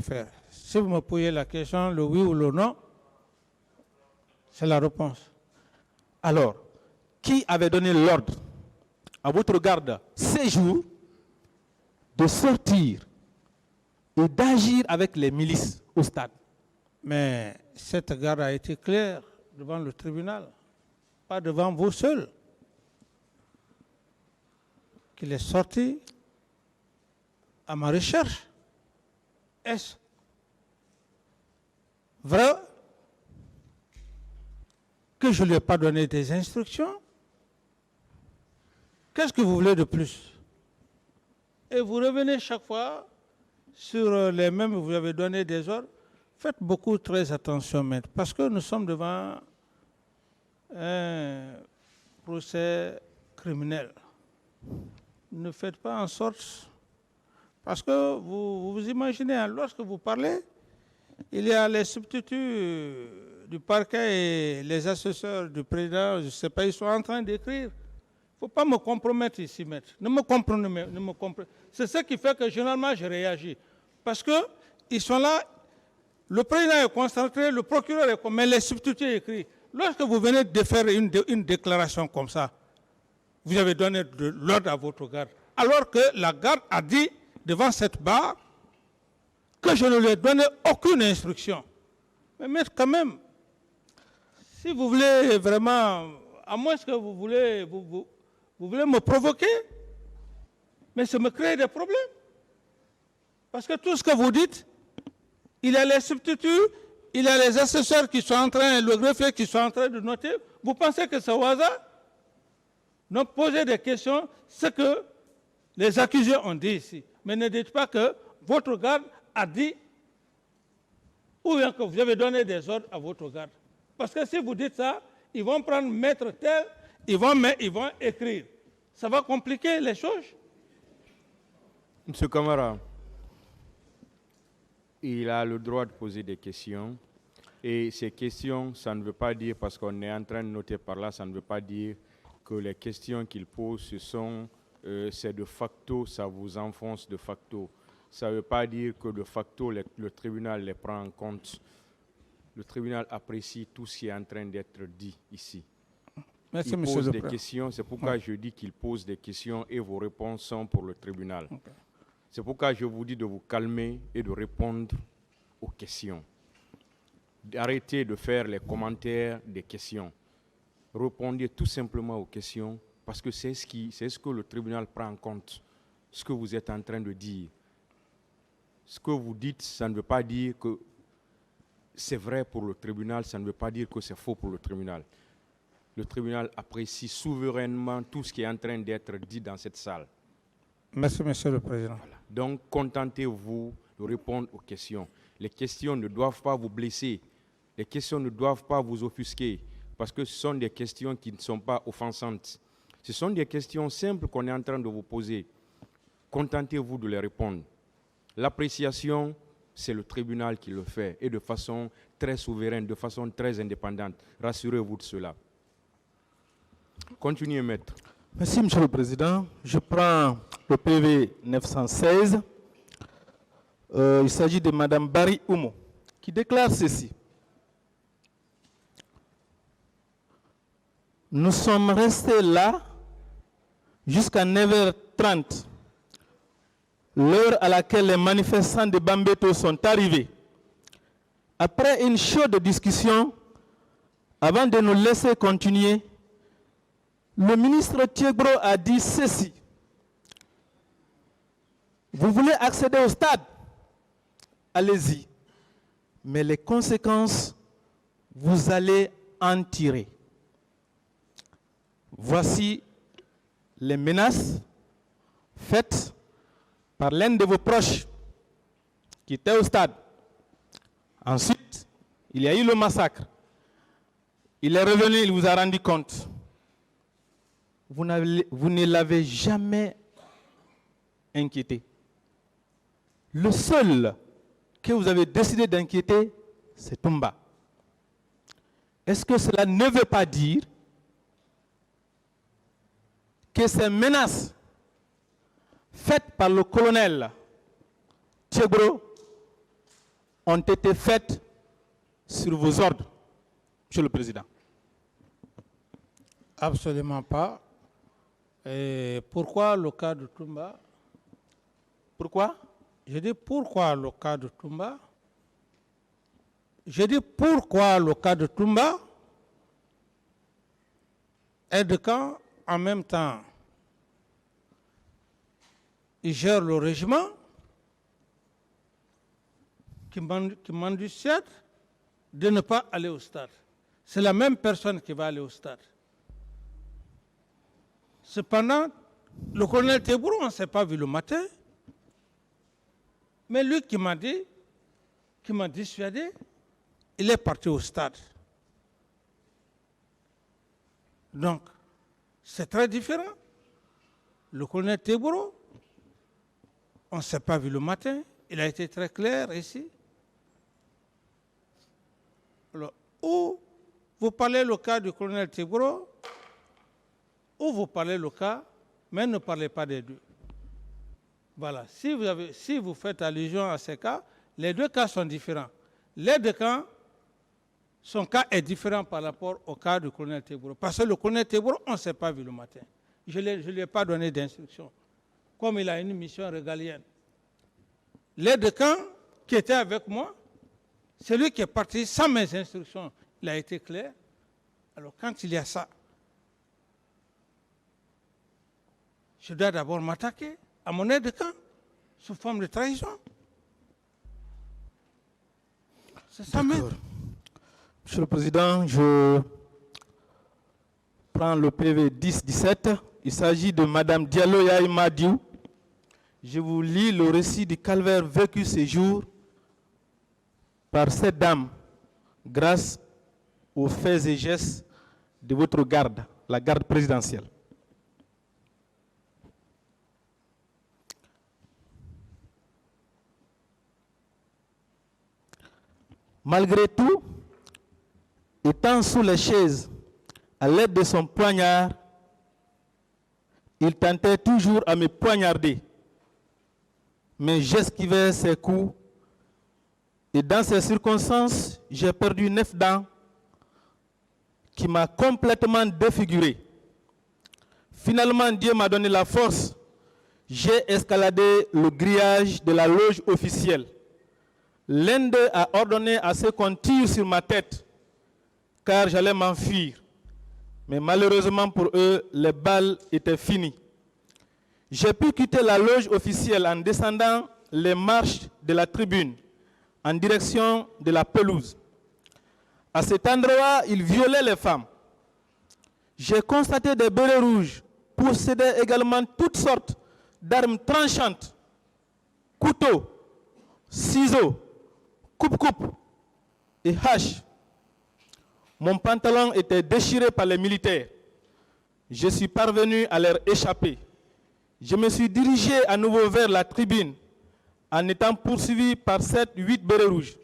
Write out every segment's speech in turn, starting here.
faire. Si vous me posez la question, le oui ou le non, c'est la réponse. Alors, qui avait donné l'ordre à votre garde ces jours de sortir et d'agir avec les milices au stade? Mais cette garde a été claire devant le tribunal, pas devant vous seuls. Qu'il est sorti à ma recherche. Est-ce vrai que je ne lui ai pas donné des instructions? Qu'est-ce que vous voulez de plus? Et vous revenez chaque fois sur les mêmes, vous avez donné des ordres. Faites beaucoup très attention, maître, parce que nous sommes devant un procès criminel. Ne faites pas en sorte, parce que vous imaginez, hein, lorsque vous parlez, il y a les substituts du parquet et les assesseurs du président, je ne sais pas, ils sont en train d'écrire. Il ne faut pas me compromettre ici, maître. Ne me comprenez. C'est ce qui fait que généralement je réagis. Parce qu'ils sont là, le président est concentré, le procureur est concentré, mais les substituts écrits. Lorsque vous venez de faire une déclaration comme ça, vous avez donné de l'ordre à votre garde. Alors que la garde a dit devant cette barre que je ne lui ai donné aucune instruction. Mais maître, quand même, si vous voulez vraiment, à moins que vous voulez me provoquer, mais ça me crée des problèmes. Parce que tout ce que vous dites, il y a les substituts, il y a les assesseurs qui sont en train, le greffier qui sont en train de noter. Vous pensez que c'est au hasard? Donc posez des questions, ce que les accusés ont dit ici. Mais ne dites pas que votre garde a dit, ou bien que vous avez donné des ordres à votre garde. Parce que si vous dites ça, ils vont prendre maître tel, ils vont écrire. Ça va compliquer les choses. Monsieur Camara, il a le droit de poser des questions. Et ces questions, ça ne veut pas dire, parce qu'on est en train de noter par là, ça ne veut pas dire que les questions qu'il pose, c'est de facto, ça vous enfonce de facto. Ça ne veut pas dire que de facto, le tribunal les prend en compte. Le tribunal apprécie tout ce qui est en train d'être dit ici. Merci, il monsieur pose le des Président. questions, c'est pourquoi je dis qu'il pose des questions et vos réponses sont pour le tribunal. Okay. C'est pourquoi je vous dis de vous calmer et de répondre aux questions. D'arrêter de faire les commentaires des questions. Répondez tout simplement aux questions parce que c'est ce que le tribunal prend en compte, ce que vous êtes en train de dire. Ce que vous dites, ça ne veut pas dire que c'est vrai pour le tribunal, ça ne veut pas dire que c'est faux pour le tribunal. Le tribunal apprécie souverainement tout ce qui est en train d'être dit dans cette salle. Merci, monsieur le Président. Voilà. Donc, contentez-vous de répondre aux questions. Les questions ne doivent pas vous blesser. Les questions ne doivent pas vous offusquer parce que ce sont des questions qui ne sont pas offensantes. Ce sont des questions simples qu'on est en train de vous poser. Contentez-vous de les répondre. L'appréciation, c'est le tribunal qui le fait et de façon très souveraine, de façon très indépendante. Rassurez-vous de cela. Continuez, maître. Merci, monsieur le Président. Je prends le PV 916. Il s'agit de Mme Barry Oumo, qui déclare ceci. Nous sommes restés là jusqu'à 9h30, l'heure à laquelle les manifestants de Bambeto sont arrivés. Après une chaude discussion, avant de nous laisser continuer, le ministre Thiegro a dit ceci. Vous voulez accéder au stade? Allez-y. Mais les conséquences, vous allez en tirer. Voici les menaces faites par l'un de vos proches qui était au stade. Ensuite, il y a eu le massacre. Il est revenu, il vous a rendu compte. Vous ne l'avez jamais inquiété. Le seul que vous avez décidé d'inquiéter, c'est Toumba. Est-ce que cela ne veut pas dire que ces menaces faites par le colonel Thiegro ont été faites sur vos ordres, Monsieur le Président? Absolument pas. Et pourquoi le cas de Toumba? Pourquoi? Je dis pourquoi le cas de Toumba? Je dis pourquoi le cas de Toumba est de camp en même temps. Il gère le régiment qui m'a du stade de ne pas aller au stade. C'est la même personne qui va aller au stade. Cependant, le colonel Tebbourou, on ne s'est pas vu le matin. Mais lui qui m'a dit, qui m'a dissuadé, il est parti au stade. Donc, c'est très différent. Le colonel Tebbourou, on ne s'est pas vu le matin. Il a été très clair ici. Alors, ou vous parlez le cas du colonel Tebbourou, ou vous parlez le cas, mais ne parlez pas des deux. Voilà. Si vous faites allusion à ces cas, les deux cas sont différents. Les deux cas, son cas est différent par rapport au cas du colonel Tebbourou. Parce que le colonel Tebbourou, on ne s'est pas vu le matin. Je ne lui ai pas donné d'instruction. Comme il a une mission régalienne. Les deux camps qui étaient avec moi, celui qui est parti sans mes instructions, il a été clair. Alors quand il y a ça, je dois d'abord m'attaquer à mon aide de camp sous forme de trahison. C'est ça même. Monsieur le Président, je prends le PV 10-17. Il s'agit de Madame Diallo Yaye Madiou. Je vous lis le récit du calvaire vécu ces jours par cette dame, grâce aux faits et gestes de votre garde, la garde présidentielle. Malgré tout, étant sous les chaises, à l'aide de son poignard, il tentait toujours à me poignarder. Mais j'esquivais ses coups et dans ces circonstances, j'ai perdu 9 dents qui m'a complètement défiguré. Finalement, Dieu m'a donné la force. J'ai escaladé le grillage de la loge officielle. L'un d'eux a ordonné à ceux qu'on tire sur ma tête, car j'allais m'enfuir. Mais malheureusement pour eux, les balles étaient finies. J'ai pu quitter la loge officielle en descendant les marches de la tribune en direction de la pelouse. À cet endroit, ils violaient les femmes. J'ai constaté des bérets rouges possédaient également toutes sortes d'armes tranchantes, couteaux, ciseaux, coupe-coupe et haches. Mon pantalon était déchiré par les militaires. Je suis parvenu à leur échapper. Je me suis dirigé à nouveau vers la tribune en étant poursuivi par 7-8 bérets rouges.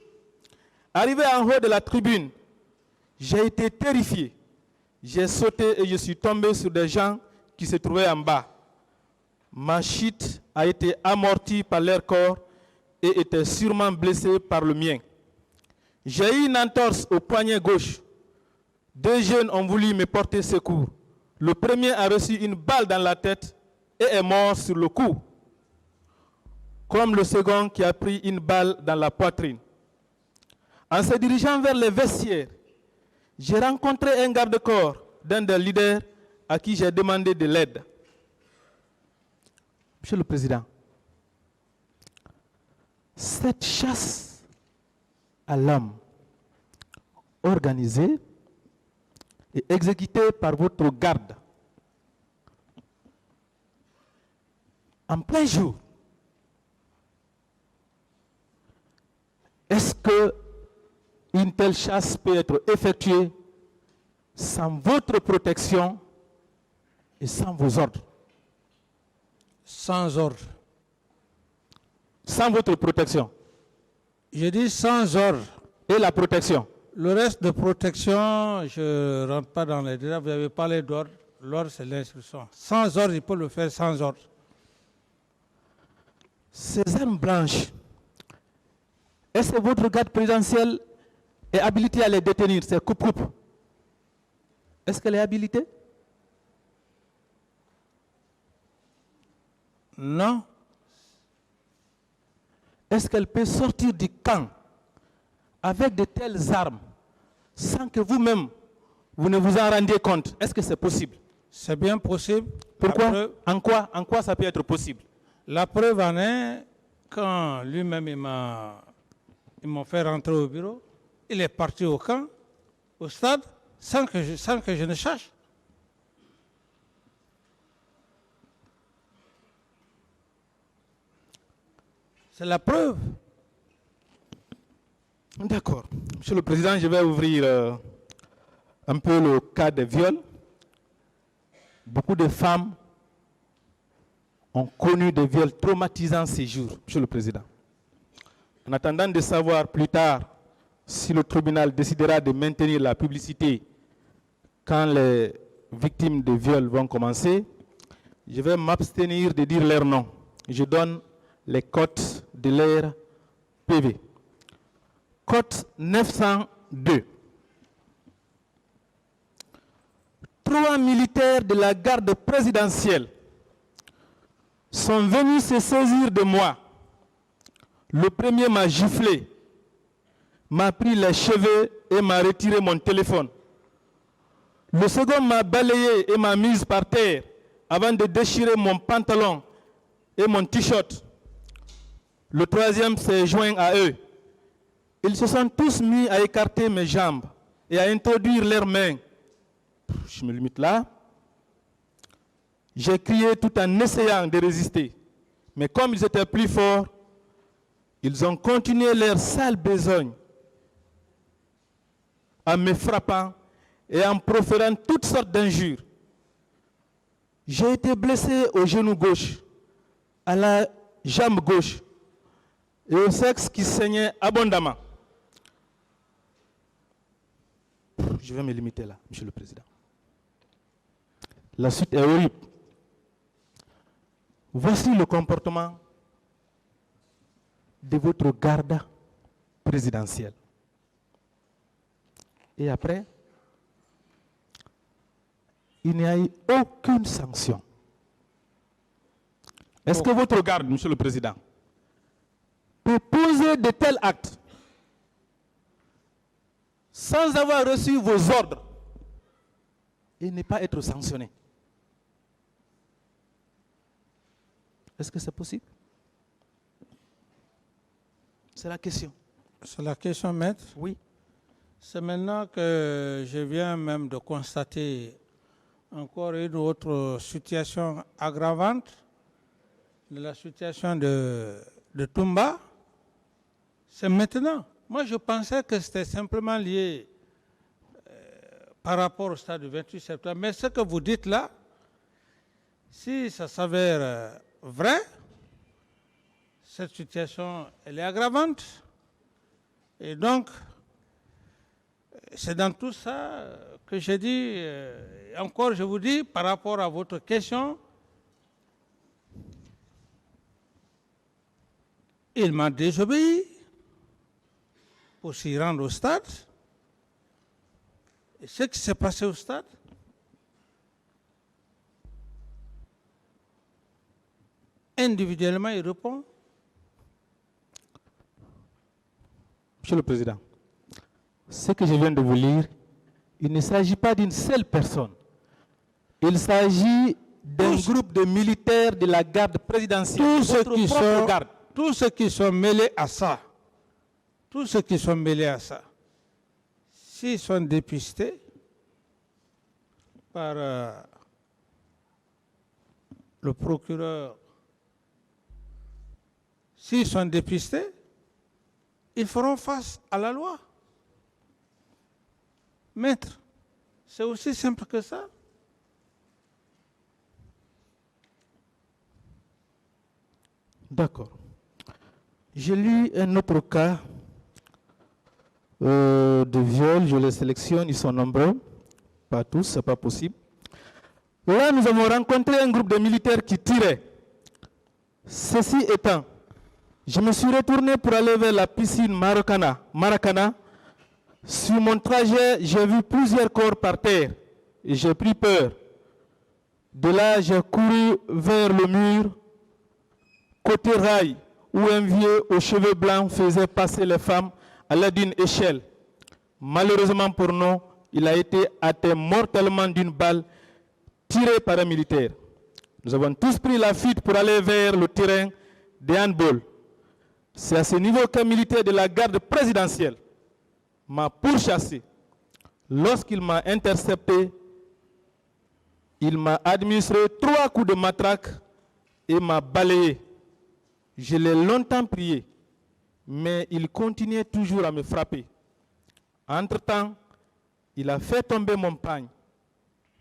Arrivé en haut de la tribune, j'ai été terrifié. J'ai sauté et je suis tombé sur des gens qui se trouvaient en bas. Ma chute a été amortie par leur corps et était sûrement blessée par le mien. J'ai eu une entorse au poignet gauche. 2 jeunes ont voulu me porter secours. Le premier a reçu une balle dans la tête et est mort sur le coup, comme le second qui a pris une balle dans la poitrine. En se dirigeant vers les vestiaires, j'ai rencontré un garde-corps d'un des leaders à qui j'ai demandé de l'aide. Monsieur le Président, cette chasse à l'homme organisée et exécutée par votre garde en plein jour, est-ce qu'une telle chasse peut être effectuée sans votre protection et sans vos ordres? Sans ordre. Sans votre protection. Je dis sans ordre. Et la protection. Le reste de protection, je ne rentre pas dans les détails. Vous avez parlé d'ordre. L'ordre, c'est l'instruction. Sans ordre, il peut le faire sans ordre. Ces armes blanches, Est-ce que votre garde présidentielle est habilitée à les détenir, ces coupe-coupe? Est-ce qu'elle est habilitée? Non. Est-ce qu'elle peut sortir du camp avec de telles armes sans que vous-même, vous ne vous en rendiez compte? Est-ce que c'est possible? C'est bien possible. Pourquoi? En quoi ça peut être possible? La preuve en est, quand lui-même ils m'ont fait rentrer au bureau, il est parti au camp, au stade, sans que je ne cherche. C'est la preuve. D'accord. Monsieur le Président, je vais ouvrir un peu le cas des viols. Beaucoup de femmes ont connu des viols traumatisants ces jours, Monsieur le Président. En attendant de savoir plus tard si le tribunal décidera de maintenir la publicité quand les victimes de viols vont commencer, je vais m'abstenir de dire leur nom. Je donne les cotes de leur PV. Cote 902. 3 militaires de la garde présidentielle sont venus se saisir de moi. Le premier m'a giflé, m'a pris les cheveux et m'a retiré mon téléphone. Le second m'a balayé et m'a mise par terre avant de déchirer mon pantalon et mon t-shirt. Le troisième s'est joint à eux. Ils se sont tous mis à écarter mes jambes et à introduire leurs mains. Je me limite là. J'ai crié tout en essayant de résister. Mais comme ils étaient plus forts, ils ont continué leur sale besogne en me frappant et en proférant toutes sortes d'injures. J'ai été blessé au genou gauche, à la jambe gauche et au sexe qui saignait abondamment. Je vais me limiter là, Monsieur le Président. La suite est horrible. Voici le comportement de votre garde présidentielle. Et après, il n'y a eu aucune sanction. Est-ce que votre garde, Monsieur le Président, peut poser de tels actes sans avoir reçu vos ordres et ne pas être sanctionné? Est-ce que c'est possible? C'est la question. C'est la question, maître. Oui. C'est maintenant que je viens même de constater encore une autre situation aggravante de la situation de Toumba. C'est maintenant. Moi, je pensais que c'était simplement lié par rapport au stade du 28 septembre. Mais ce que vous dites là, si ça s'avère vrai, cette situation, elle est aggravante. Et donc, c'est dans tout ça que je dis, encore je vous dis, par rapport à votre question, il m'a désobéi pour s'y rendre au stade. Et ce qui s'est passé au stade, individuellement, il répond. Monsieur le Président, ce que je viens de vous lire, il ne s'agit pas d'une seule personne. Il s'agit d'un groupe de militaires de la garde présidentielle. Tous ceux qui sont mêlés à ça, s'ils sont dépistés par le procureur, s'ils sont dépistés, ils feront face à la loi. Maître, c'est aussi simple que ça. D'accord. J'ai lu un autre cas de viol, je les sélectionne, ils sont nombreux, pas tous, ce n'est pas possible. Là, nous avons rencontré un groupe de militaires qui tiraient. Ceci étant, Je me suis retourné pour aller vers la piscine Maracana. Sur mon trajet, j'ai vu plusieurs corps par terre et j'ai pris peur. De là, j'ai couru vers le mur, côté rail, où un vieux aux cheveux blancs faisait passer les femmes à l'aide d'une échelle. Malheureusement pour nous, il a été atteint mortellement d'une balle tirée par un militaire. Nous avons tous pris la fuite pour aller vers le terrain de handball. C'est à ce niveau qu'un militaire de la garde présidentielle m'a pourchassé. Lorsqu'il m'a intercepté, il m'a administré 3 coups de matraque et m'a balayé. Je l'ai longtemps prié, mais il continuait toujours à me frapper. Entre-temps, il a fait tomber mon pagne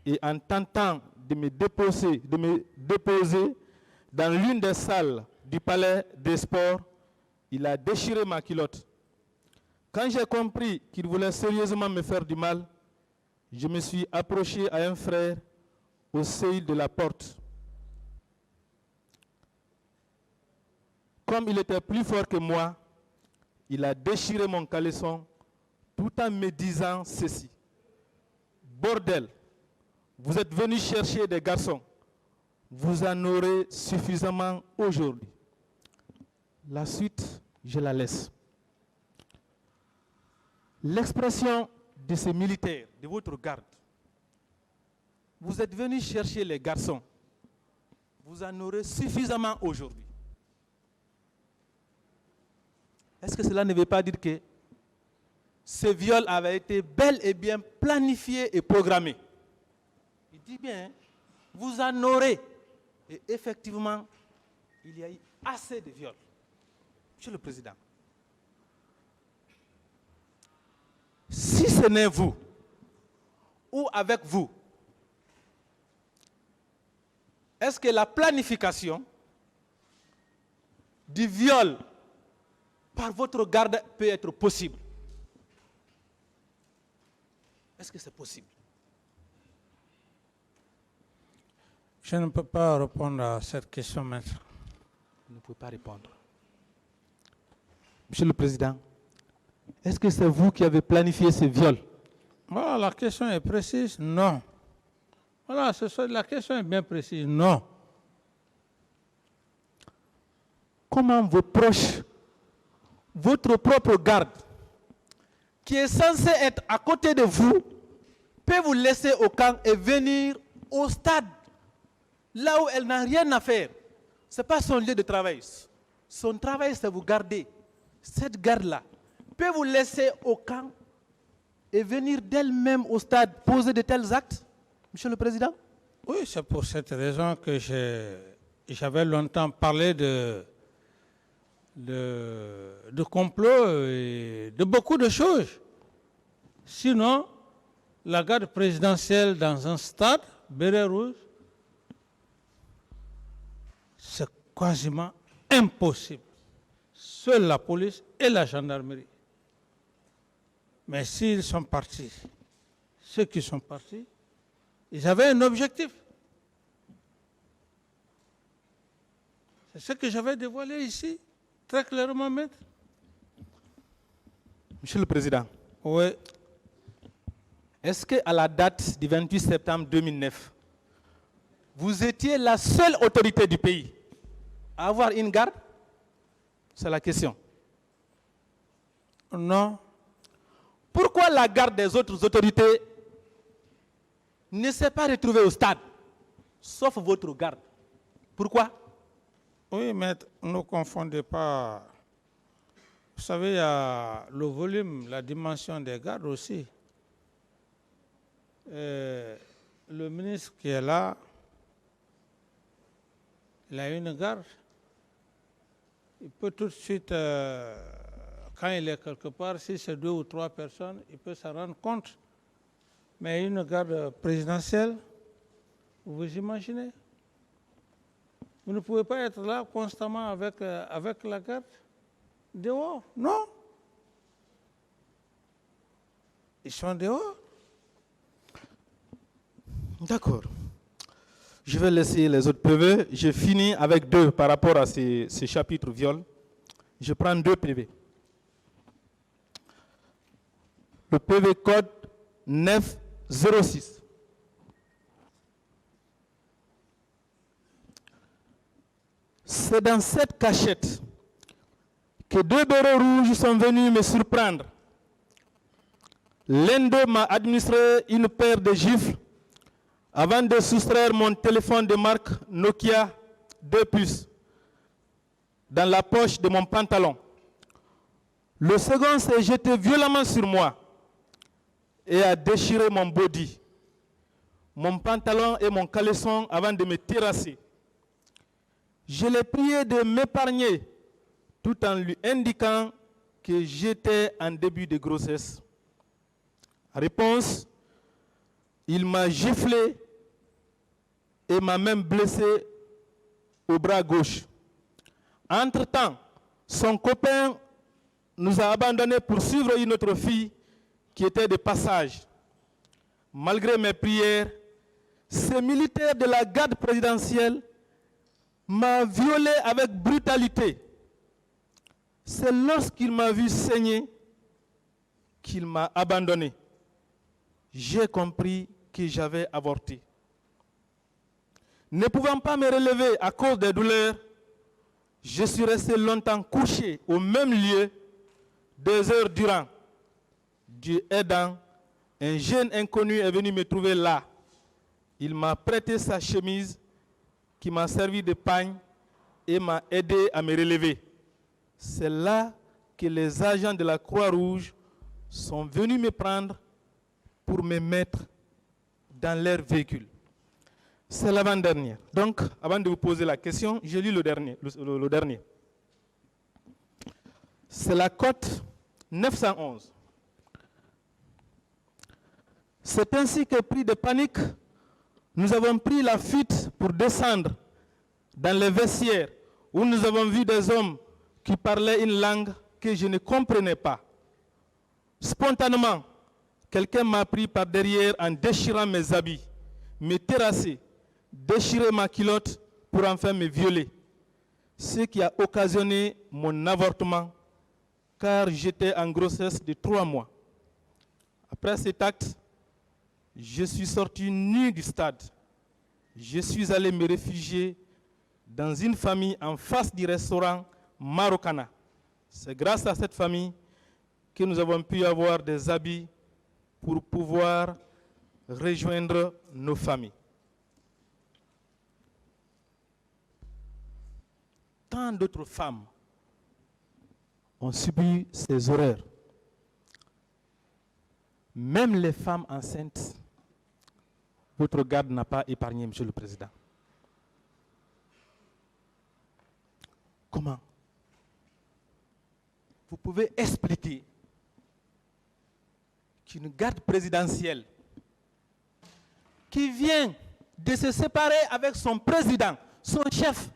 et en tentant de me déposer dans l'une des salles du palais des sports, il a déchiré ma culotte. Quand j'ai compris qu'il voulait sérieusement me faire du mal, je me suis approché à un frère au seuil de la porte. Comme il était plus fort que moi, il a déchiré mon caleçon tout en me disant ceci. Bordel, vous êtes venu chercher des garçons. Vous en aurez suffisamment aujourd'hui. La suite, je la laisse. L'expression de ces militaires, de votre garde, vous êtes venus chercher les garçons. Vous en aurez suffisamment aujourd'hui. Est-ce que cela ne veut pas dire que ce viol avait été bel et bien planifié et programmé? Il dit bien, vous en aurez. Et effectivement, il y a eu assez de viols. Monsieur le Président, si ce n'est vous, ou avec vous, est-ce que la planification du viol par votre garde peut être possible? Est-ce que c'est possible? Je ne peux pas répondre à cette question, maître. Vous ne pouvez pas répondre. Monsieur le Président, est-ce que c'est vous qui avez planifié ce viol? Voilà, la question est précise, non. Voilà, la question est bien précise, non. Comment vos proches, votre propre garde, qui est censé être à côté de vous, peut vous laisser au camp et venir au stade, là où elle n'a rien à faire? Ce n'est pas son lieu de travail. Son travail, c'est vous garder. Cette garde-là peut vous laisser au camp et venir d'elle-même au stade poser de tels actes, Monsieur le Président? Oui, c'est pour cette raison que j'avais longtemps parlé de complot et de beaucoup de choses. Sinon, la garde présidentielle dans un stade, béret rouge, c'est quasiment impossible. Seule la police et la gendarmerie. Mais s'ils sont partis, ceux qui sont partis, ils avaient un objectif. C'est ce que j'avais dévoilé ici, très clairement, maître. Monsieur le Président. Oui. Est-ce qu'à la date du 28 septembre 2009, vous étiez la seule autorité du pays à avoir une garde? C'est la question. Non. Pourquoi la garde des autres autorités ne s'est pas retrouvée au stade, sauf votre garde? Pourquoi? Oui, maître, ne confondez pas. Vous savez, il y a le volume, la dimension des gardes aussi. Le ministre qui est là, il a une garde. Il peut tout de suite, quand il est quelque part, si c'est 2 ou 3 personnes, il peut s'en rendre compte. Mais une garde présidentielle, vous imaginez? Vous ne pouvez pas être là constamment avec la garde dehors, non? Ils sont dehors. D'accord. Je vais laisser les autres PV. Je finis avec 2 par rapport à ces chapitres viol. Je prends 2 PV. Le PV code 906. C'est dans cette cachette que 2 bérets rouges sont venus me surprendre. L'un d'eux m'a administré une paire de gifles avant de soustraire mon téléphone de marque Nokia 2+, dans la poche de mon pantalon. Le second s'est jeté violemment sur moi et a déchiré mon body, mon pantalon et mon caleçon avant de me terrasser. Je l'ai prié de m'épargner tout en lui indiquant que j'étais en début de grossesse. Réponse, il m'a giflé et m'a même blessé au bras gauche. Entre-temps, son copain nous a abandonnés pour suivre une autre fille qui était de passage. Malgré mes prières, ce militaire de la garde présidentielle m'a violé avec brutalité. C'est lorsqu'il m'a vu saigner qu'il m'a abandonné. J'ai compris que j'avais avorté. Ne pouvant pas me relever à cause des douleurs, je suis resté longtemps couché au même lieu, 2 heures durant. Dieu aidant, un jeune inconnu est venu me trouver là. Il m'a prêté sa chemise qui m'a servi de pagne et m'a aidé à me relever. C'est là que les agents de la Croix-Rouge sont venus me prendre pour me mettre dans leur véhicule. C'est l'avant-dernière. Donc, avant de vous poser la question, je lis le dernier. C'est la cote 911. C'est ainsi que, pris de panique, nous avons pris la fuite pour descendre dans les vestiaires où nous avons vu des hommes qui parlaient une langue que je ne comprenais pas. Spontanément, quelqu'un m'a pris par derrière en déchirant mes habits, me terrassé, déchiré ma culotte pour enfin me violer. Ce qui a occasionné mon avortement, car j'étais en grossesse de 3 mois. Après cet acte, je suis sorti nu du stade. Je suis allé me réfugier dans une famille en face du restaurant Marocana. C'est grâce à cette famille que nous avons pu avoir des habits pour pouvoir rejoindre nos familles. Tant d'autres femmes ont subi ces horreurs. Même les femmes enceintes, votre garde n'a pas épargné, Monsieur le Président. Comment? Vous pouvez expliquer qu'une garde présidentielle qui vient de se séparer avec son président, son chef,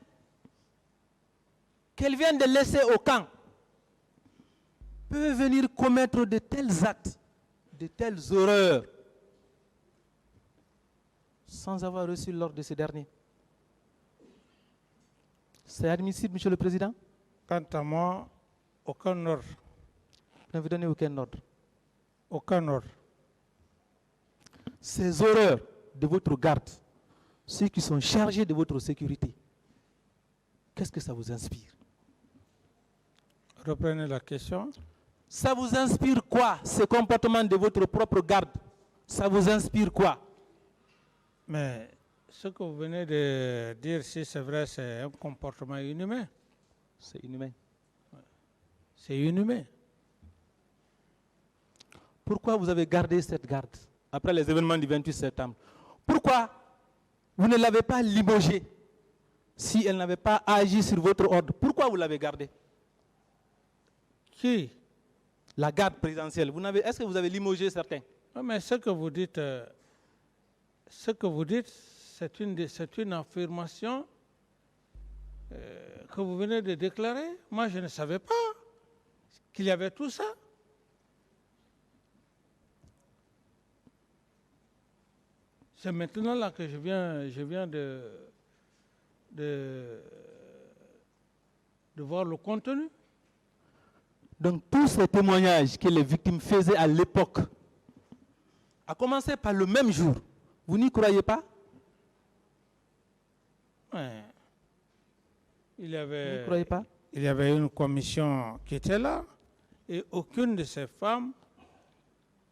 qu'elle vient de laisser au camp, peut venir commettre de tels actes, de telles horreurs, sans avoir reçu l'ordre de ce dernier. C'est admissible, Monsieur le Président? Quant à moi, aucun ordre. Vous n'avez donné aucun ordre. Aucun ordre. Ces horreurs de votre garde, ceux qui sont chargés de votre sécurité, qu'est-ce que ça vous inspire? Reprenez la question. Ça vous inspire quoi, ce comportement de votre propre garde? Ça vous inspire quoi? Mais ce que vous venez de dire, si c'est vrai, c'est un comportement inhumain. C'est inhumain. C'est inhumain. Pourquoi vous avez gardé cette garde après les événements du 28 septembre? Pourquoi vous ne l'avez pas limogée si elle n'avait pas agi sur votre ordre? Pourquoi vous l'avez gardée? Qui? La garde présidentielle. Est-ce que vous avez limogé certains? Non, mais ce que vous dites, c'est une affirmation que vous venez de déclarer. Moi, je ne savais pas qu'il y avait tout ça. C'est maintenant là que je viens de voir le contenu. Donc tous ces témoignages que les victimes faisaient à l'époque, à commencer par le même jour, vous n'y croyez pas? Ouais. Vous n'y croyez pas? Il y avait une commission qui était là et aucune de ces femmes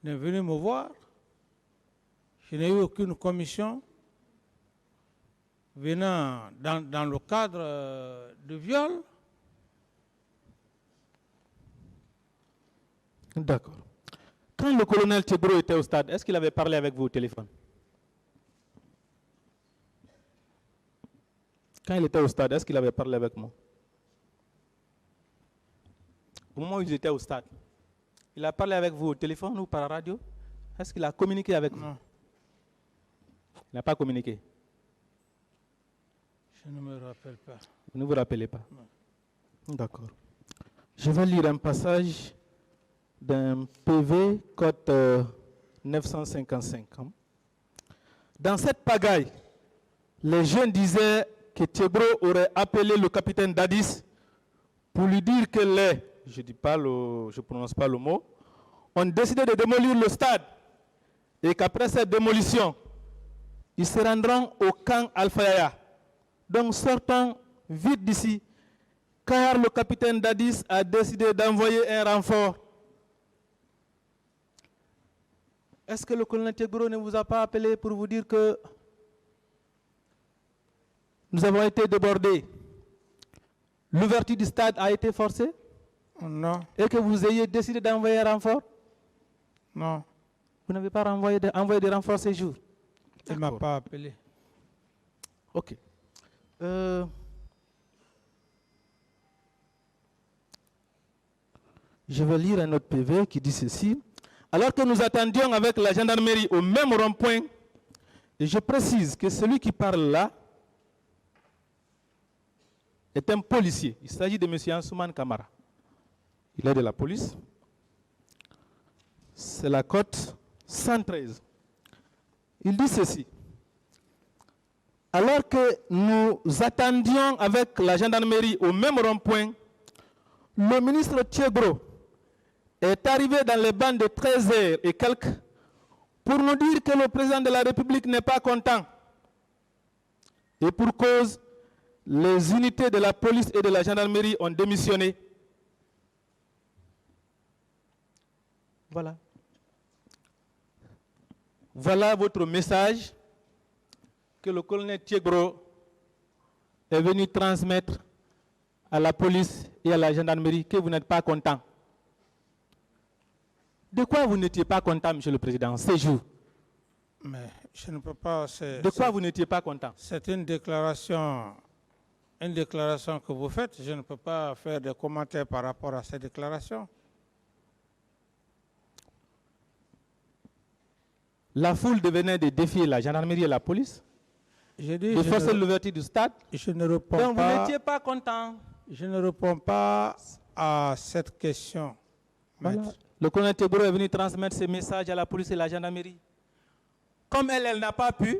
n'est venue me voir. Je n'ai eu aucune commission venant dans le cadre de viol. D'accord. Quand le colonel Tchegro était au stade, est-ce qu'il avait parlé avec vous au téléphone? Quand il était au stade, est-ce qu'il avait parlé avec moi? Au moment où il était au stade, il a parlé avec vous au téléphone ou par la radio? Est-ce qu'il a communiqué avec vous? Non. Il n'a pas communiqué. Je ne me rappelle pas. Vous ne vous rappelez pas? Non. D'accord. Je vais lire un passage d'un PV code 955. Dans cette pagaille, les jeunes disaient que Tchegro aurait appelé le capitaine Dadis pour lui dire que je ne prononce pas le mot, ont décidé de démolir le stade et qu'après cette démolition, ils se rendront au camp Alfaya. Donc sortons vite d'ici, car le capitaine Dadis a décidé d'envoyer un renfort. Est-ce que le colonel Tchegro ne vous a pas appelé pour vous dire que nous avons été débordés, l'ouverture du stade a été forcée? Non. Et que vous ayez décidé d'envoyer un renfort? Non. Vous n'avez pas envoyé des renforts ces jours? Il ne m'a pas appelé. Ok. Je vais lire un autre PV qui dit ceci. Alors que nous attendions avec la gendarmerie au même rond-point, et je précise que celui qui parle là est un policier. Il s'agit de M. Ansouman Kamara. Il est de la police. C'est la cote 113. Il dit ceci. Alors que nous attendions avec la gendarmerie au même rond-point, le ministre Tchegro est arrivé dans les bandes de 13h et quelques pour nous dire que le président de la République n'est pas content. Et pour cause, les unités de la police et de la gendarmerie ont démissionné. Voilà. Voilà votre message que le colonel Tchegro est venu transmettre à la police et à la gendarmerie, que vous n'êtes pas content. De quoi vous n'étiez pas content, Monsieur le Président, ces jours? Mais je ne peux pas. De quoi vous n'étiez pas content? C'est une déclaration que vous faites. Je ne peux pas faire de commentaires par rapport à cette déclaration. La foule devenait de défier la gendarmerie et la police, de forcer l'ouverture du stade. Je ne réponds Donc pas. vous n'étiez pas content. Je ne réponds pas à cette question. Voilà. Le colonel Tchegro est venu transmettre ces messages à la police et à la gendarmerie. Comme elle n'a pas pu,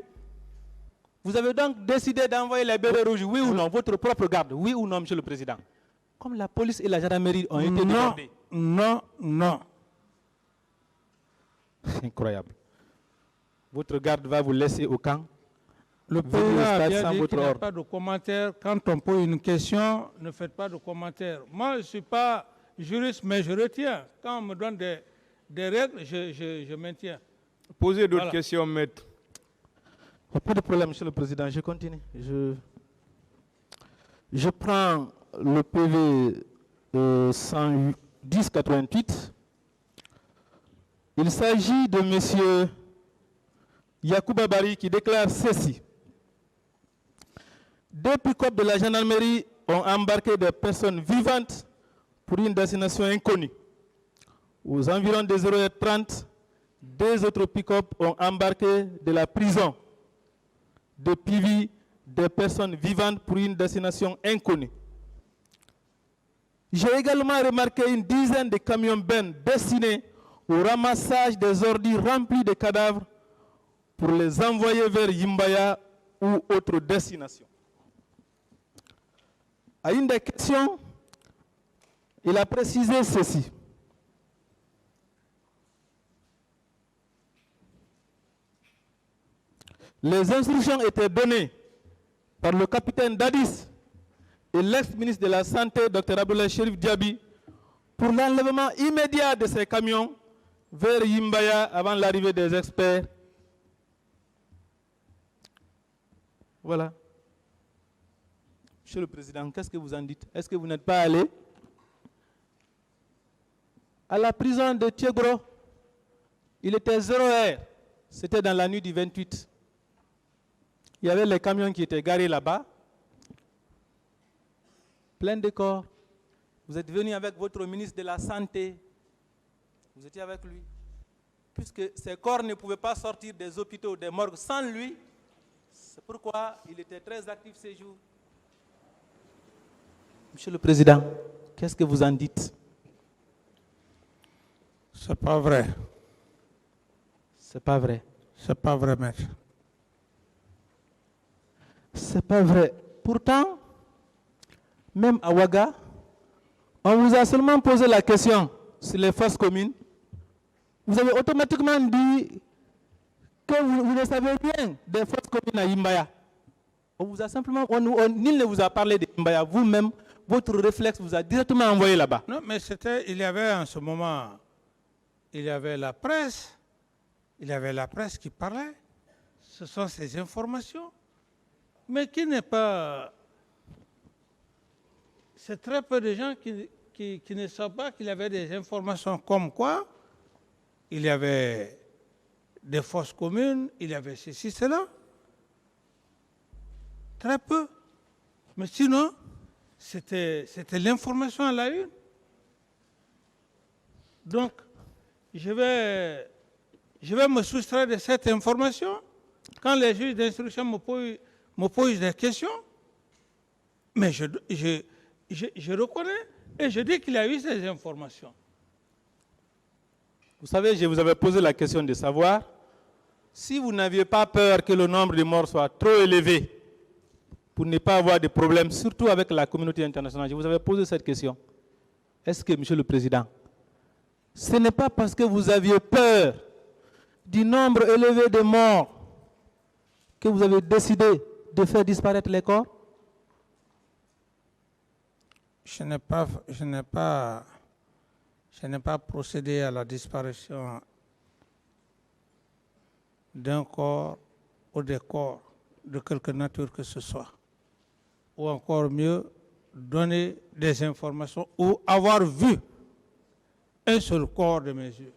vous avez donc décidé d'envoyer les bérets rouges, oui ou non, votre propre garde, oui ou non, Monsieur le Président? Comme la police et la gendarmerie ont été débordées. Non. Incroyable. Votre garde va vous laisser au camp. Le président a bien dit qu'il n'y a ordre. pas de commentaire. Quand on pose une question, ne faites pas de commentaire. Moi, je ne suis pas juriste, mais je retiens. Quand on me donne des règles, je maintiens. Posez d'autres questions, maître. Il n'y a pas de problème, Monsieur le Président. Je continue. Je prends le PV 110-88. Il s'agit de M. Yacouba Bari qui déclare ceci. Deux pick-up de la gendarmerie ont embarqué des personnes vivantes pour une destination inconnue. Aux environs des 0h30, deux autres pick-up ont embarqué de la prison de Pivi des personnes vivantes pour une destination inconnue. J'ai également remarqué une dizaine de camions-bennes destinés au ramassage des ordures remplis de cadavres pour les envoyer vers Yimbaya ou autre destination. À une des questions, Il a précisé ceci. Les instructions étaient données par le capitaine Dadis et l'ex-ministre de la Santé, Dr Abdoulaye Cherif Diaby, pour l'enlèvement immédiat de ces camions vers Yimbaya avant l'arrivée des experts. Voilà. Monsieur le Président, qu'est-ce que vous en dites? Est-ce que vous n'êtes pas allé à la prison de Tiegro? Il était 0 heure. C'était dans la nuit du 28. Il y avait les camions qui étaient garés là-bas, plein de corps. Vous êtes venu avec votre ministre de la Santé. Vous étiez avec lui. Puisque ces corps ne pouvaient pas sortir des hôpitaux, des morgues sans lui, c'est pourquoi il était très actif ces jours. Monsieur le Président, qu'est-ce que vous en dites? C'est pas vrai. C'est pas vrai. C'est pas vrai, maître. C'est pas vrai. Pourtant, même à Ouaga, on vous a seulement posé la question sur les fosses communes. Vous avez automatiquement dit que vous ne savez rien des fosses communes à Yimbaya. On vous a simplement, nul ne vous a parlé de Yimbaya. Vous-même, votre réflexe vous a directement envoyé là-bas. Non, mais il y avait en ce moment, il y avait la presse qui parlait. Ce sont ces informations. Mais qui n'est pas... C'est très peu de gens qui ne savent pas qu'il y avait des informations comme quoi il y avait des fosses communes, il y avait ceci, cela. Très peu. Mais sinon, c'était l'information à la une. Donc, je vais me soustraire de cette information. Quand les juges d'instruction me posent des questions, mais je reconnais et je dis qu'il y a eu ces informations. Vous savez, je vous avais posé la question de savoir si vous n'aviez pas peur que le nombre de morts soit trop élevé pour ne pas avoir de problèmes, surtout avec la communauté internationale. Je vous avais posé cette question. Est-ce que, Monsieur le Président, ce n'est pas parce que vous aviez peur du nombre élevé de morts que vous avez décidé de faire disparaître les corps? Je n'ai pas procédé à la disparition d'un corps ou des corps de quelque nature que ce soit. Ou encore mieux, donner des informations ou avoir vu un seul corps de mes yeux.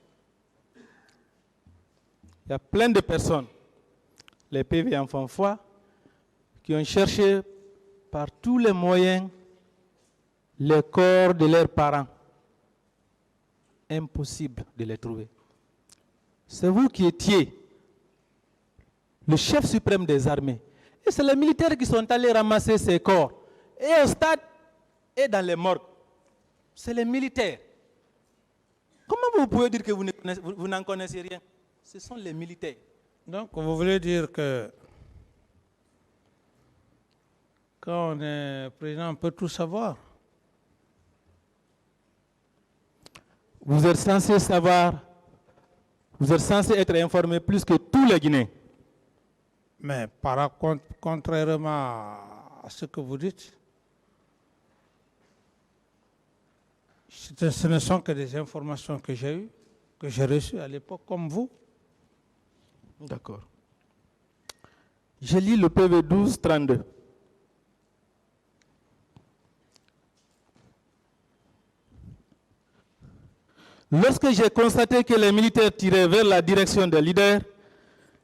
Il y a plein de personnes, les PV enfants foi, qui ont cherché par tous les moyens les corps de leurs parents. Impossible de les trouver. C'est vous qui étiez le chef suprême des armées. Et c'est les militaires qui sont allés ramasser ces corps. Et au stade, et dans les morgues. C'est les militaires. Comment vous pouvez dire que vous n'en connaissez rien? Ce sont les militaires. Donc, vous voulez dire que quand on est président, on peut tout savoir? Vous êtes censé savoir, vous êtes censé être informé plus que tous les Guinéens. Mais contrairement à ce que vous dites, ce ne sont que des informations que j'ai eues, que j'ai reçues à l'époque, comme vous. D'accord. Je lis le PV 12-32. Lorsque j'ai constaté que les militaires tiraient vers la direction des leaders,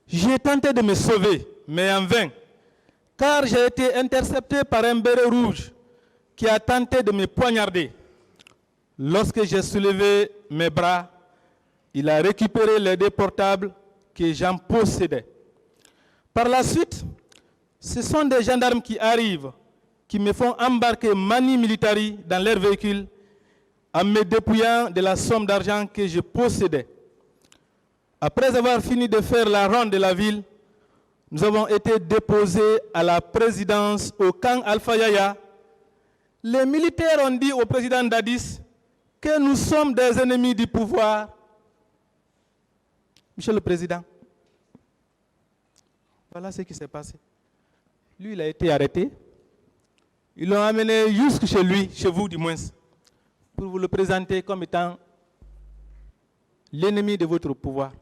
j'ai tenté de me sauver, mais en vain, car j'ai été intercepté par un béret rouge qui a tenté de me poignarder. Lorsque j'ai soulevé mes bras, il a récupéré les deux portables que j'en possédais. Par la suite, ce sont des gendarmes qui arrivent, qui me font embarquer mani militari dans leur véhicule en me dépouillant de la somme d'argent que je possédais. Après avoir fini de faire la ronde de la ville, nous avons été déposés à la présidence au camp Alpha Yaya. Les militaires ont dit au président Dadis que nous sommes des ennemis du pouvoir. Monsieur le Président, voilà ce qui s'est passé. Lui, il a été arrêté. Ils l'ont amené jusque chez lui, chez vous du moins, pour vous le présenter comme étant l'ennemi de votre pouvoir.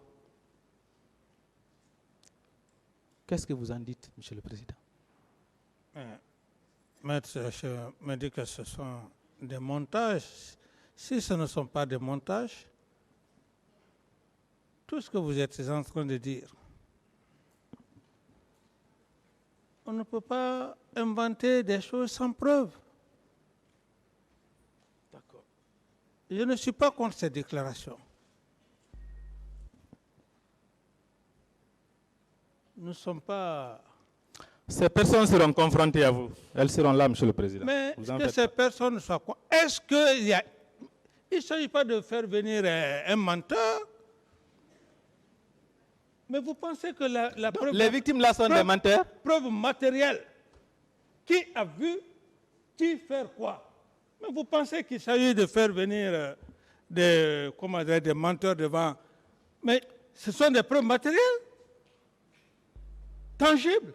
Qu'est-ce que vous en dites, Monsieur le Président? Maître, je me dis que ce sont des montages. Si ce ne sont pas des montages, tout ce que vous êtes en train de dire, on ne peut pas inventer des choses sans preuve. D'accord. Je ne suis pas contre ces déclarations. Nous ne sommes pas... Ces personnes seront confrontées à vous. Elles seront là, Monsieur le Président. Mais Vous en que faites ces pas. personnes soient quoi? Est-ce qu'il y a... Il ne s'agit pas de faire venir un menteur. Mais vous pensez que la preuve... Les victimes là sont des menteurs? Preuve matérielle. Qui a vu qui faire quoi? Mais vous pensez qu'il s'agit de faire venir des menteurs devant... Mais ce sont des preuves matérielles, tangibles.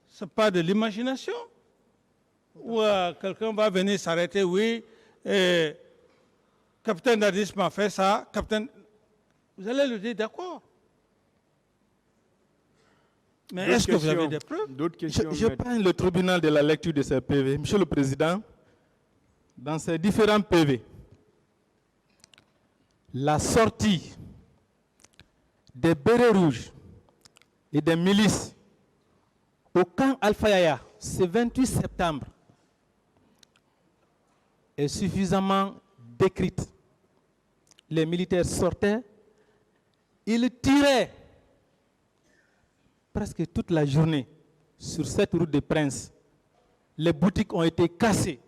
Ce n'est pas de l'imagination. Ou quelqu'un va venir s'arrêter, oui, et capitaine Dadis m'a fait ça, capitaine... Vous allez lui dire d'accord. Mais est-ce que vous avez des preuves? D'autres questions? Je prends le tribunal de la lecture de ces PV. Monsieur le Président, dans ces différents PV, la sortie des bérets rouges et des milices au camp Alpha Yaya, ce 28 septembre, est suffisamment décrite. Les militaires sortaient, ils tiraient presque toute la journée sur cette route de Prince. Les boutiques ont été cassées.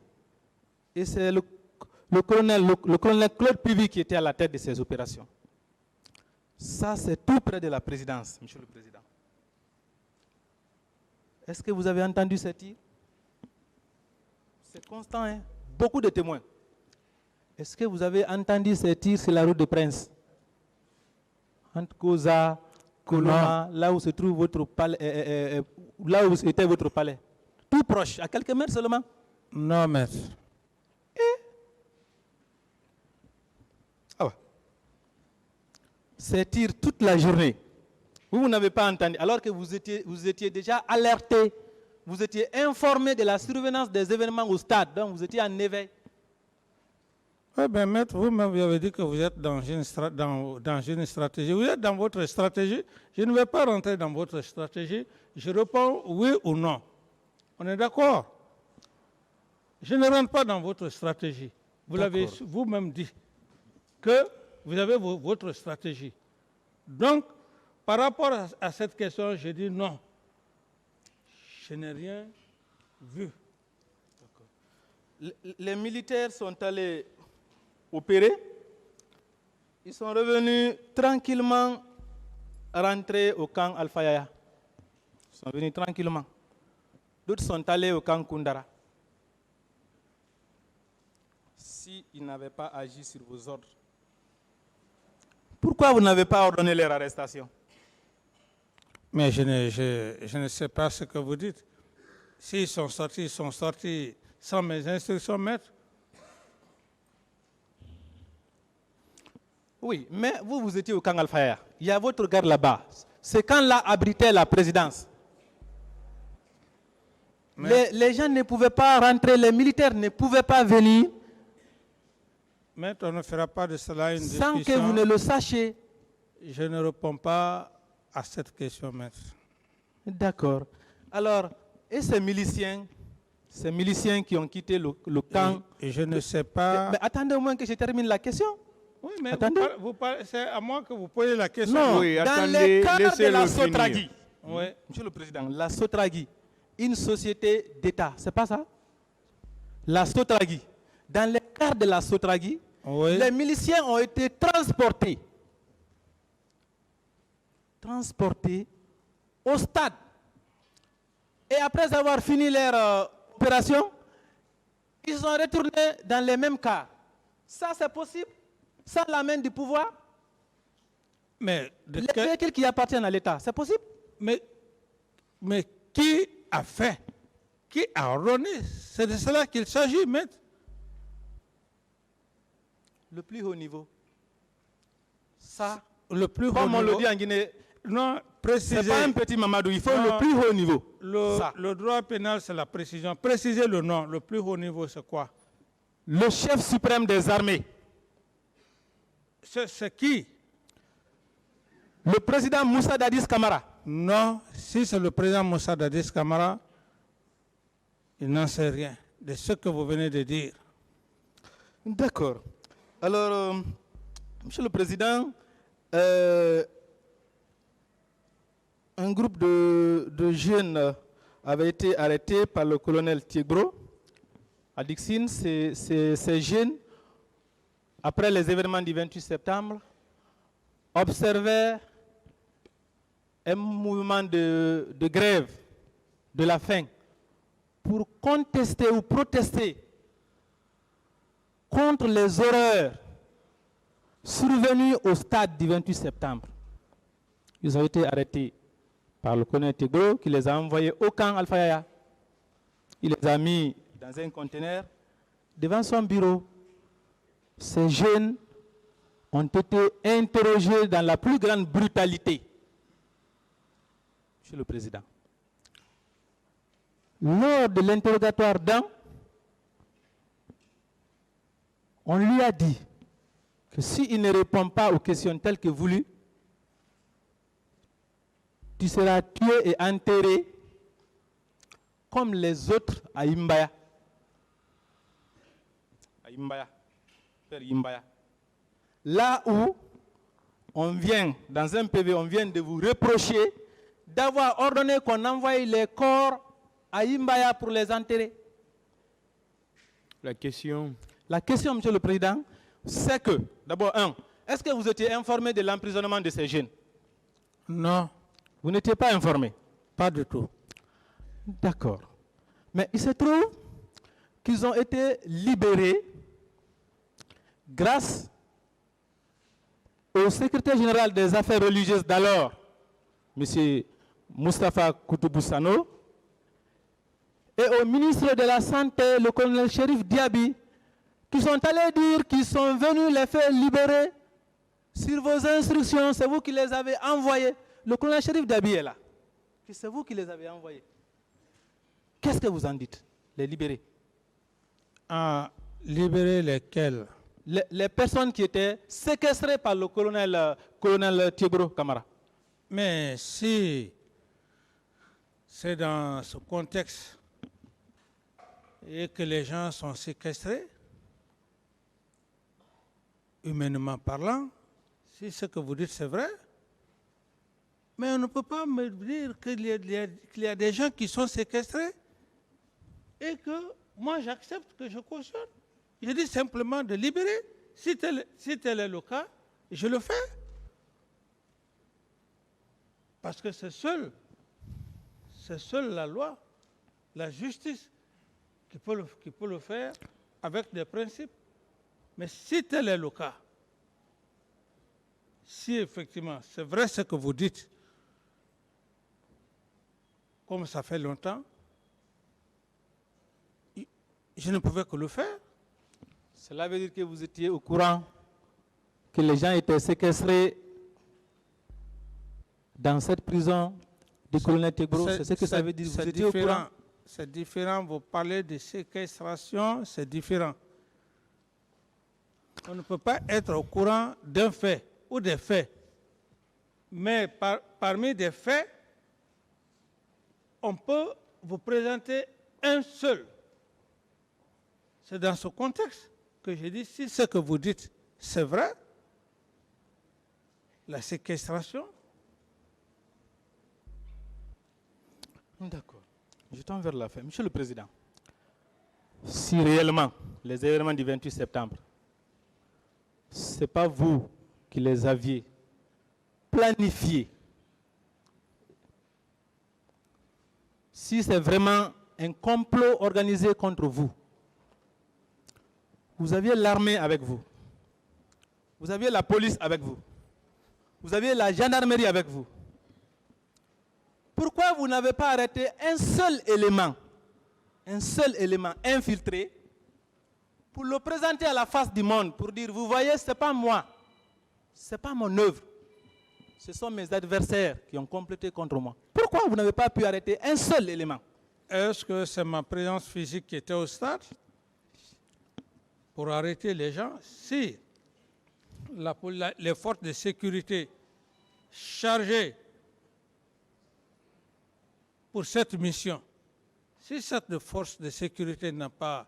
Et c'est le colonel Claude Pivi qui était à la tête de ces opérations. Ça, c'est tout près de la présidence, Monsieur le Président. Est-ce que vous avez entendu ces tirs? C'est constant, hein? Beaucoup de témoins. Est-ce que vous avez entendu ces tirs sur la route de Prince? Entre Koza, Koloma, là où se trouve votre palais, là où était votre palais. Tout proche, à quelques mètres seulement. Non, maître. Ah ouais. Ces tirs toute la journée. Vous n'avez pas entendu, alors que vous étiez déjà alerté, vous étiez informé de la survenance des événements au stade, donc vous étiez en éveil. Oui, bien, maître, vous-même, vous avez dit que vous êtes dans une stratégie. Vous êtes dans votre stratégie. Je ne vais pas rentrer dans votre stratégie. Je réponds oui ou non. On est d'accord? Je ne rentre pas dans votre stratégie. Vous l'avez vous-même dit que vous avez votre stratégie. Donc, par rapport à cette question, je dis non. Je n'ai rien vu. Les militaires sont allés opérer. Ils sont revenus tranquillement rentrer au camp Alpha Yaya. Ils sont venus tranquillement. D'autres sont allés au camp Kundara. S'ils n'avaient pas agi sur vos ordres, pourquoi vous n'avez pas ordonné leur arrestation? Mais je ne sais pas ce que vous dites. S'ils sont sortis sans mes instructions, maître. Oui, mais vous étiez au camp Alpha Yaya. Il y a votre garde là-bas. Ce camp-là abritait la présidence. Les gens ne pouvaient pas rentrer, les militaires ne pouvaient pas venir. Maître, on ne fera pas de cela une sans discussion. que vous ne le sachiez. Je ne réponds pas à cette question, maître. D'accord. Alors, et ces miliciens qui ont quitté le camp... Et je ne sais pas... Mais attendez au moins que je termine la question. Oui, mais c'est à moi que vous posez la question. Non, Oui, dans attendez, le cadre de la laissez-le finir. Sotragui. Oui. Monsieur le Président, la Sotragui, une société d'État, c'est pas ça? La Sotragui. Dans le cadre de la Sotragui, Oui. les miliciens ont été transportés au stade. Et après avoir fini leur opération, ils sont retournés dans les mêmes cas. Ça, c'est possible sans la main du pouvoir. Mais, Les véhicules qui appartiennent à l'État, c'est possible. mais qui a fait? Qui a ordonné? C'est de cela qu'il s'agit, maître. Le plus haut niveau. Ça, Le plus haut comme on le niveau. dit en Guinée, Non, préciser. c'est pas un petit Mamadou, il faut Non. le plus haut niveau. Ça. Le droit pénal, c'est la précision. Préciser le nom. Le plus haut niveau, c'est quoi? Le chef suprême des armées, C'est qui? le président Moussa Dadis Camara. Non, si c'est le président Moussa Dadis Camara, il n'en sait rien de ce que vous venez de dire. D'accord. Alors, Monsieur le Président, un groupe de jeunes avait été arrêté par le colonel Tiegro à Dixine. Ces jeunes, après les événements du 28 septembre, observaient un mouvement de grève de la faim pour contester ou protester contre les horreurs survenues au stade du 28 septembre. Ils ont été arrêtés par le colonel Tiegro qui les a envoyés au camp Alpha Yaya. Il les a mis dans un conteneur devant son bureau. Ces jeunes ont été interrogés dans la plus grande brutalité. Monsieur le Président, lors de l'interrogatoire d'un, on lui a dit que s'il ne répond pas aux questions telles que voulues, tu seras tué et enterré comme les autres à Imbaya. À Imbaya, vers Imbaya. Là où on vient, dans un PV, on vient de vous reprocher d'avoir ordonné qu'on envoie les corps à Imbaya pour les enterrer. La question, Monsieur le Président, c'est que, d'abord, est-ce que vous étiez informé de l'emprisonnement de ces jeunes? Non, Vous n'étiez pas informé? pas du tout. D'accord. Mais il se trouve qu'ils ont été libérés grâce au secrétaire général des affaires religieuses d'alors, M. Moustapha Koutouboussano, et au ministre de la Santé, le colonel Chérif Diaby, qui sont allés dire qu'ils sont venus les faire libérer sur vos instructions. C'est vous qui les avez envoyés. Le colonel Chérif Diaby est là. C'est vous qui les avez envoyés. Qu'est-ce que vous en dites? Les libérer? Libérer lesquels? Les personnes qui étaient séquestrées par le colonel Tiegro Camara. Mais si c'est dans ce contexte et que les gens sont séquestrés, humainement parlant, si ce que vous dites c'est vrai, mais on ne peut pas me dire qu'il y a des gens qui sont séquestrés et que moi j'accepte, que je cautionne. Je dis simplement de libérer. Si tel est le cas, je le fais. Parce que c'est seule la loi, la justice qui peut le faire avec des principes. Mais si tel est le cas, si effectivement c'est vrai ce que vous dites, comme ça fait longtemps, je ne pouvais que le faire. Cela veut dire que vous étiez au courant que les gens étaient séquestrés dans cette prison du colonel Tiegro. C'est ce que ça veut dire. Vous étiez au courant? C'est différent. Vous parlez de séquestration, c'est différent. On ne peut pas être au courant d'un fait ou des faits. Mais parmi des faits, on peut vous présenter un seul. C'est dans ce contexte que j'ai dit, si ce que vous dites, c'est vrai, la séquestration. D'accord. Je tends vers la fin. Monsieur le Président, si réellement les événements du 28 septembre, ce n'est pas vous qui les aviez planifiés, si c'est vraiment un complot organisé contre vous, Vous aviez l'armée avec vous. Vous aviez la police avec vous. Vous aviez la gendarmerie avec vous. Pourquoi vous n'avez pas arrêté un seul élément infiltré, pour le présenter à la face du monde, pour dire, vous voyez, ce n'est pas moi, ce n'est pas mon œuvre. Ce sont mes adversaires qui ont complété contre moi. Pourquoi vous n'avez pas pu arrêter un seul élément? Est-ce que c'est ma présence physique qui était au stade pour arrêter les gens? Si les forces de sécurité chargées pour cette mission, si cette force de sécurité n'a pas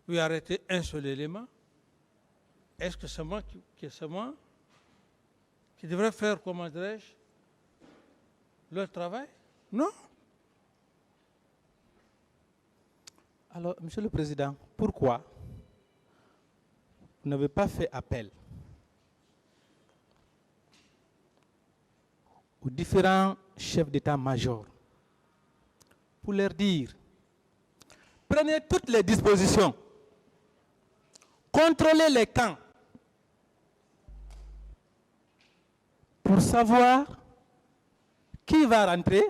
pu arrêter un seul élément, est-ce que c'est moi qui devrais faire, comment dirais-je, leur travail? Non. Alors, Monsieur le Président, pourquoi vous n'avez pas fait appel aux différents chefs d'état-major pour leur dire, prenez toutes les dispositions, contrôlez les camps pour savoir qui va rentrer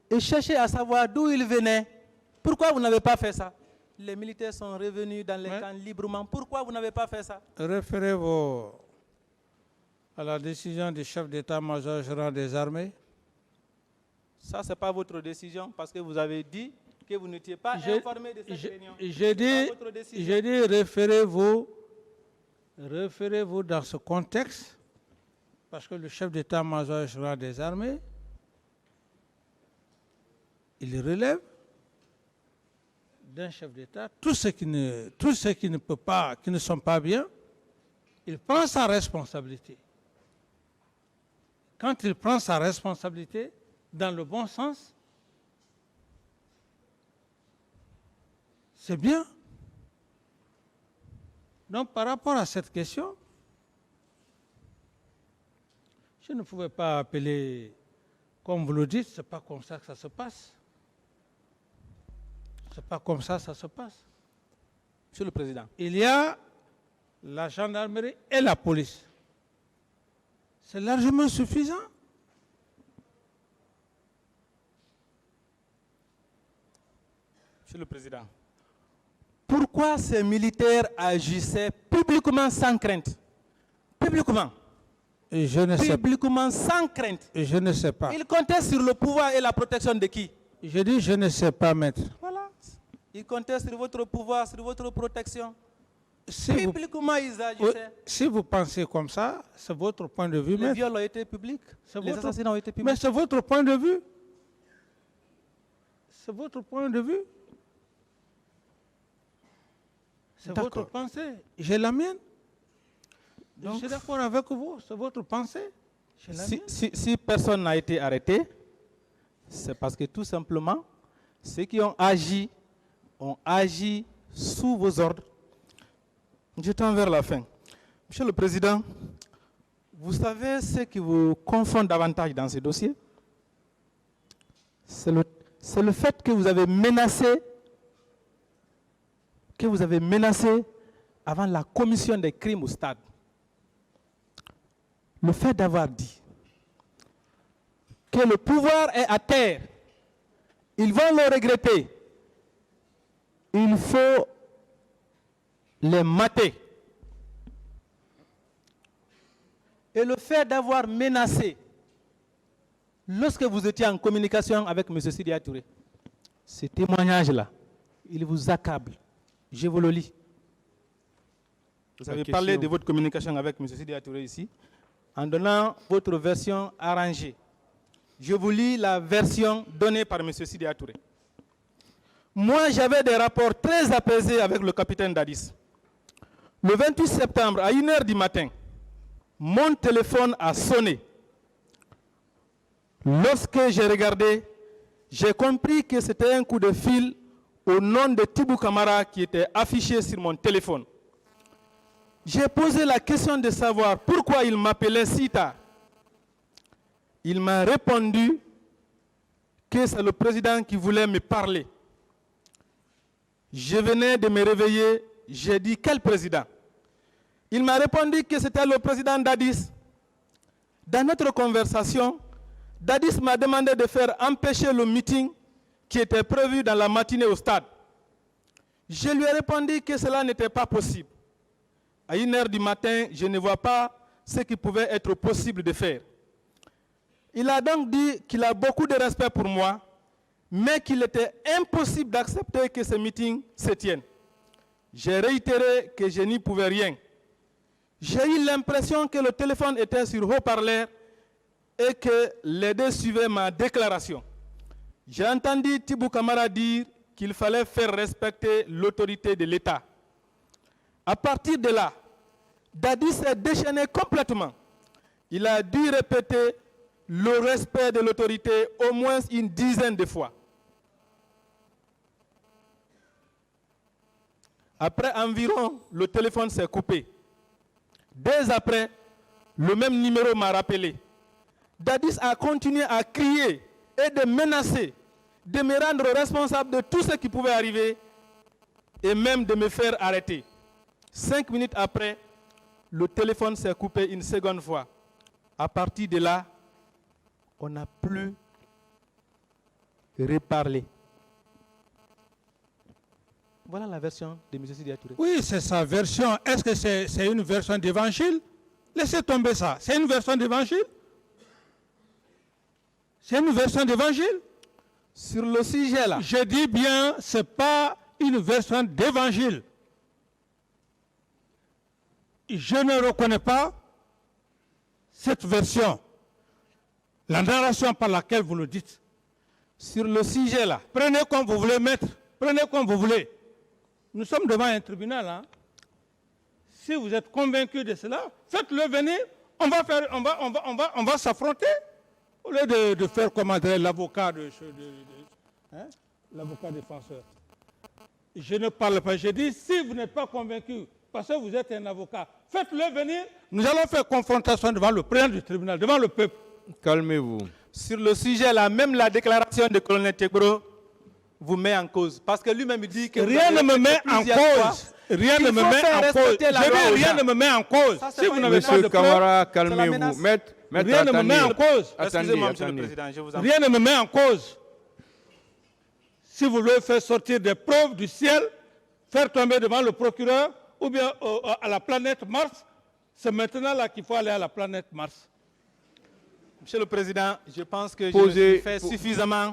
et chercher à savoir d'où il venait. Pourquoi vous n'avez pas fait ça? Les militaires sont revenus dans les camps librement. Pourquoi vous n'avez pas fait ça? Référez-vous à la décision du chef d'état-major général des armées. Ça, ce n'est pas votre décision parce que vous avez dit que vous n'étiez pas informé de cette réunion. J'ai dit référez-vous dans ce contexte parce que le chef d'état-major général des armées, il relève d'un chef d'État tous ceux qui ne sont pas bien, il prend sa responsabilité. Quand il prend sa responsabilité dans le bon sens, c'est bien. Donc par rapport à cette question, je ne pouvais pas appeler, comme vous le dites, ce n'est pas comme ça que ça se passe. C'est pas comme ça se passe. Monsieur le Président. Il y a la gendarmerie et la police. C'est largement suffisant. Monsieur le Président. Pourquoi ces militaires agissaient publiquement sans crainte? Publiquement. Je ne sais pas. Publiquement sans crainte. Je ne sais pas. Ils comptaient sur le pouvoir et la protection de qui? Je dis je ne sais pas, maître. Voilà. Ils comptaient sur votre pouvoir, sur votre protection. Publiquement, ils agissaient. Si vous pensez comme ça, c'est votre point de vue, Les maître. viols ont été publics. Les assassinats ont été publics. Mais c'est votre point de vue. C'est votre point de vue. C'est votre pensée. J'ai la mienne. Donc, je suis d'accord avec vous. C'est votre pensée. Si personne n'a été arrêté, c'est parce que tout simplement, ceux qui ont agi sous vos ordres. Je tends vers la fin. Monsieur le Président, vous savez ce qui vous confond davantage dans ce dossier? C'est le fait que vous avez menacé avant la commission des crimes au stade. Le fait d'avoir dit que le pouvoir est à terre, ils vont le regretter. Il faut les mater. Et le fait d'avoir menacé, lorsque vous étiez en communication avec M. Sidya Touré, ce témoignage-là, il vous accable. Je vous le lis. Vous avez parlé de votre communication avec M. Sidya Touré ici, en donnant votre version arrangée. Je vous lis la version donnée par M. Sidya Touré. Moi, j'avais des rapports très apaisés avec le capitaine Dadis. Le 28 septembre, à 1h du matin, mon téléphone a sonné. Lorsque j'ai regardé, j'ai compris que c'était un coup de fil au nom de Tibou Kamara qui était affiché sur mon téléphone. J'ai posé la question de savoir pourquoi il m'appelait si tard. Il m'a répondu que c'est le président qui voulait me parler. Je venais de me réveiller, J'ai dit, quel président? Il m'a répondu que c'était le président Dadis. Dans notre conversation, Dadis m'a demandé de faire empêcher le meeting qui était prévu dans la matinée au stade. Je lui ai répondu que cela n'était pas possible. À 1h du matin, je ne vois pas ce qui pouvait être possible de faire. Il a donc dit qu'il a beaucoup de respect pour moi, mais qu'il était impossible d'accepter que ce meeting se tienne. J'ai réitéré que je n'y pouvais rien. J'ai eu l'impression que le téléphone était sur haut-parleur et que les deux suivaient ma déclaration. J'ai entendu Tibou Kamara dire qu'il fallait faire respecter l'autorité de l'État. À partir de là, Dadis s'est déchaîné complètement. Il a dû répéter le respect de l'autorité au moins une dizaine de fois. Après environ, le téléphone s'est coupé. Dès après, le même numéro m'a rappelé. Dadis a continué à crier et de menacer, de me rendre responsable de tout ce qui pouvait arriver et même de me faire arrêter. 5 minutes après, le téléphone s'est coupé une seconde fois. À partir de là, on n'a plus reparlé. Voilà la version de M. Sidi Touré. Oui, c'est sa version. Est-ce que c'est une version d'évangile? Laissez tomber ça. C'est une version d'évangile? C'est une version d'évangile? Sur le sujet là. Je dis bien, ce n'est pas une version d'évangile. Je ne reconnais pas cette version. La narration par laquelle vous le dites. Sur le sujet là. Prenez comme vous voulez, maître. Prenez comme vous voulez. Nous sommes devant un tribunal. Hein. Si vous êtes convaincu de cela, faites-le venir. On va s'affronter. Au lieu de faire commander l'avocat l'avocat défenseur. Je ne parle pas. Je dis, si vous n'êtes pas convaincu, parce que vous êtes un avocat, faites-le venir. Nous allons faire confrontation devant le président du tribunal, devant le peuple. Calmez-vous. Sur le sujet là, même la déclaration de colonel Tegbro vous met en cause. Parce que lui-même dit que rien ne me met en cause. Rien ne me met en cause. Je dis rien ne me met en cause. Ça, si vous n'avez pas de Monsieur Kamara, la calmez-vous. menace. Maître, rien ne me met en cause. Excusez-moi, Monsieur le Président, je vous en prie. Rien ne me met en cause. Si vous voulez faire sortir des preuves du ciel, faire tomber devant le procureur ou bien à la planète Mars, c'est maintenant là qu'il faut aller à la planète Mars. Monsieur le Président, je pense que je me suis fait suffisamment